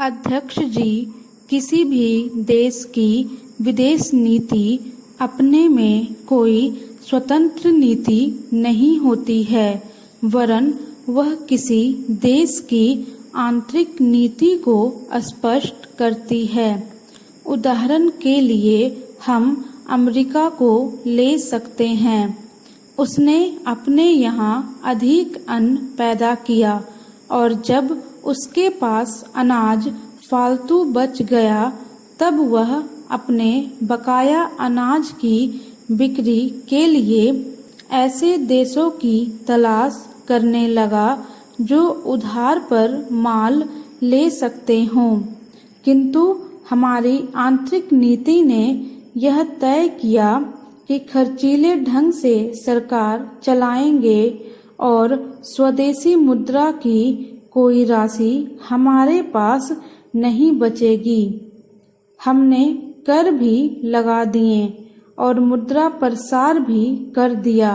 अध्यक्ष जी, किसी भी देश की विदेश नीति अपने में कोई स्वतंत्र नीति नहीं होती है, वरन वह किसी देश की आंतरिक नीति को स्पष्ट करती है। उदाहरण के लिए हम अमेरिका को ले सकते हैं। उसने अपने यहाँ अधिक अन्न पैदा किया और जब उसके पास अनाज फालतू बच गया, तब वह अपने बकाया अनाज की बिक्री के लिए ऐसे देशों की तलाश करने लगा जो उधार पर माल ले सकते हों। किंतु हमारी आंतरिक नीति ने यह तय किया कि खर्चीले ढंग से सरकार चलाएंगे और स्वदेशी मुद्रा की कोई राशि हमारे पास नहीं बचेगी। हमने कर भी लगा दिए और मुद्रा प्रसार भी कर दिया।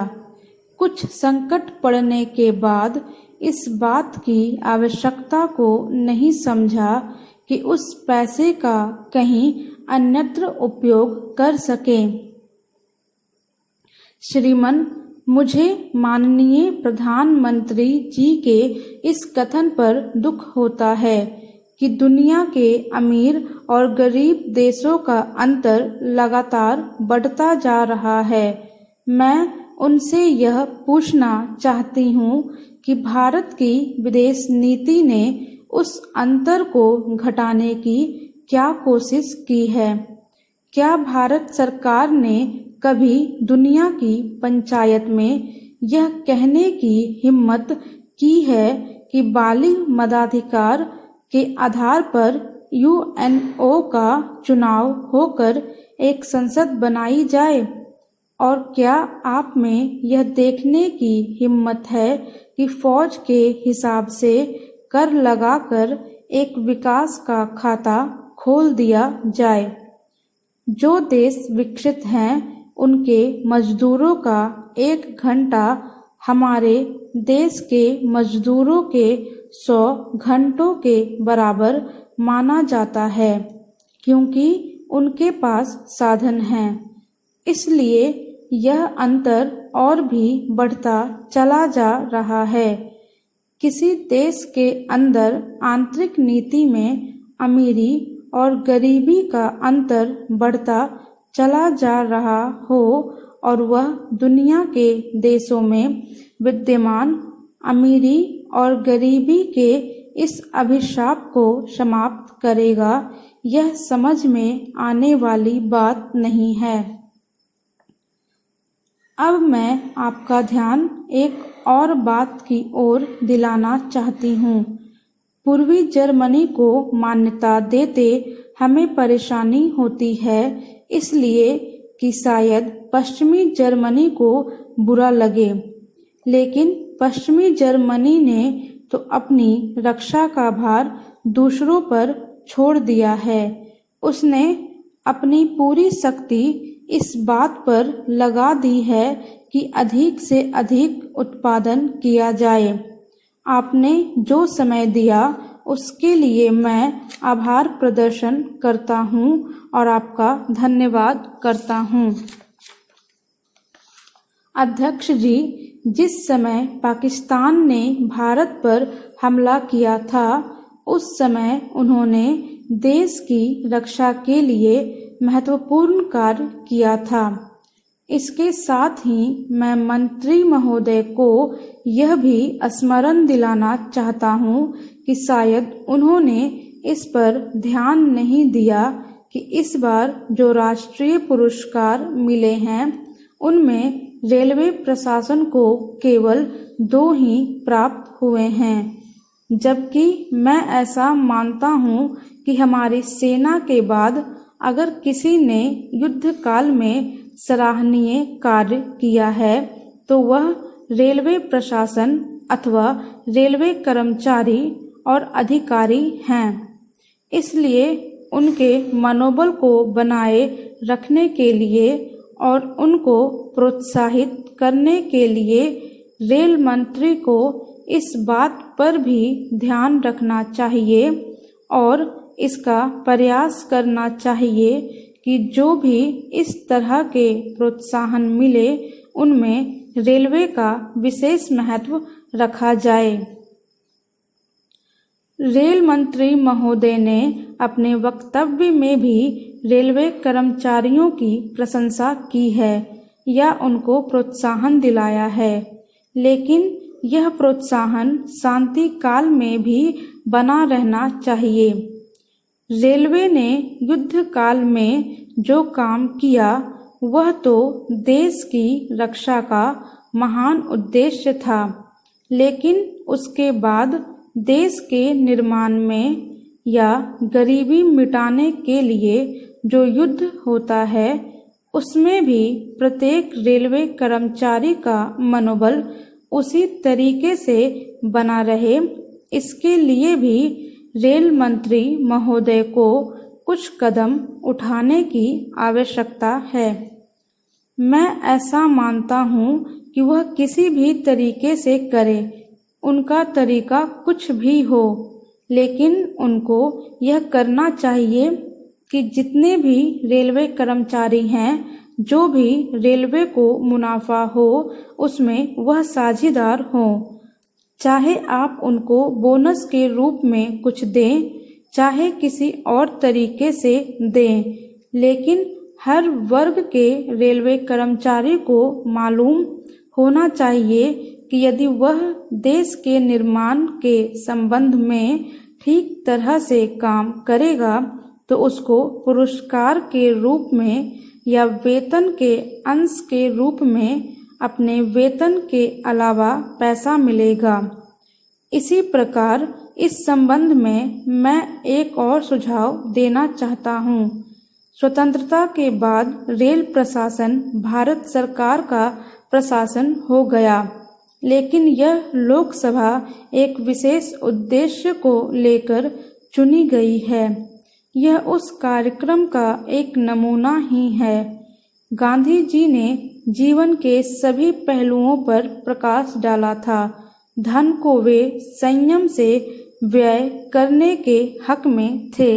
कुछ संकट पड़ने के बाद इस बात की आवश्यकता को नहीं समझा कि उस पैसे का कहीं अन्यत्र उपयोग कर सकें। श्रीमान, मुझे माननीय प्रधानमंत्री जी के इस कथन पर दुख होता है कि दुनिया के अमीर और गरीब देशों का अंतर लगातार बढ़ता जा रहा है। मैं उनसे यह पूछना चाहती हूँ कि भारत की विदेश नीति ने उस अंतर को घटाने की क्या कोशिश की है? क्या भारत सरकार ने कभी दुनिया की पंचायत में यह कहने की हिम्मत की है कि बालिग मताधिकार के आधार पर यूएनओ का चुनाव होकर एक संसद बनाई जाए? और क्या आप में यह देखने की हिम्मत है कि फौज के हिसाब से कर लगाकर एक विकास का खाता खोल दिया जाए? जो देश विकसित हैं, उनके मजदूरों का 1 घंटा हमारे देश के मजदूरों के 100 घंटों के बराबर माना जाता है, क्योंकि उनके पास साधन हैं। इसलिए यह अंतर और भी बढ़ता चला जा रहा है। किसी देश के अंदर आंतरिक नीति में अमीरी और गरीबी का अंतर बढ़ता चला जा रहा हो और वह दुनिया के देशों में विद्यमान अमीरी और गरीबी के इस अभिशाप को समाप्त करेगा, यह समझ में आने वाली बात नहीं है। अब मैं आपका ध्यान एक और बात की ओर दिलाना चाहती हूँ। पूर्वी जर्मनी को मान्यता देते हमें परेशानी होती है, इसलिए कि शायद पश्चिमी जर्मनी को बुरा लगे। लेकिन पश्चिमी जर्मनी ने तो अपनी रक्षा का भार दूसरों पर छोड़ दिया है। उसने अपनी पूरी शक्ति इस बात पर लगा दी है कि अधिक से अधिक उत्पादन किया जाए। आपने जो समय दिया उसके लिए मैं आभार प्रदर्शन करता हूँ और आपका धन्यवाद करता हूँ। अध्यक्ष जी, जिस समय पाकिस्तान ने भारत पर हमला किया था, उस समय उन्होंने देश की रक्षा के लिए महत्वपूर्ण कार्य किया था। इसके साथ ही मैं मंत्री महोदय को यह भी स्मरण दिलाना चाहता हूँ कि शायद उन्होंने इस पर ध्यान नहीं दिया कि इस बार जो राष्ट्रीय पुरस्कार मिले हैं, उनमें रेलवे प्रशासन को केवल 2 ही प्राप्त हुए हैं, जबकि मैं ऐसा मानता हूँ कि हमारी सेना के बाद अगर किसी ने युद्ध काल में सराहनीय कार्य किया है तो वह रेलवे प्रशासन अथवा रेलवे कर्मचारी और अधिकारी हैं। इसलिए उनके मनोबल को बनाए रखने के लिए और उनको प्रोत्साहित करने के लिए रेल मंत्री को इस बात पर भी ध्यान रखना चाहिए और इसका प्रयास करना चाहिए कि जो भी इस तरह के प्रोत्साहन मिले उनमें रेलवे का विशेष महत्व रखा जाए। रेल मंत्री महोदय ने अपने वक्तव्य में भी रेलवे कर्मचारियों की प्रशंसा की है या उनको प्रोत्साहन दिलाया है, लेकिन यह प्रोत्साहन शांति काल में भी बना रहना चाहिए। रेलवे ने युद्ध काल में जो काम किया वह तो देश की रक्षा का महान उद्देश्य था, लेकिन उसके बाद देश के निर्माण में या गरीबी मिटाने के लिए जो युद्ध होता है उसमें भी प्रत्येक रेलवे कर्मचारी का मनोबल उसी तरीके से बना रहे, इसके लिए भी रेल मंत्री महोदय को कुछ कदम उठाने की आवश्यकता है। मैं ऐसा मानता हूँ कि वह किसी भी तरीके से करे, उनका तरीका कुछ भी हो, लेकिन उनको यह करना चाहिए कि जितने भी रेलवे कर्मचारी हैं, जो भी रेलवे को मुनाफा हो उसमें वह साझेदार हों। चाहे आप उनको बोनस के रूप में कुछ दें, चाहे किसी और तरीके से दें, लेकिन हर वर्ग के रेलवे कर्मचारी को मालूम होना चाहिए कि यदि वह देश के निर्माण के संबंध में ठीक तरह से काम करेगा तो उसको पुरस्कार के रूप में या वेतन के अंश के रूप में अपने वेतन के अलावा पैसा मिलेगा। इसी प्रकार इस संबंध में मैं एक और सुझाव देना चाहता हूँ। स्वतंत्रता के बाद रेल प्रशासन भारत सरकार का प्रशासन हो गया, लेकिन यह लोकसभा एक विशेष उद्देश्य को लेकर चुनी गई है। यह उस कार्यक्रम का एक नमूना ही है। गांधी जी ने जीवन के सभी पहलुओं पर प्रकाश डाला था। धन को वे संयम से व्यय करने के हक में थे।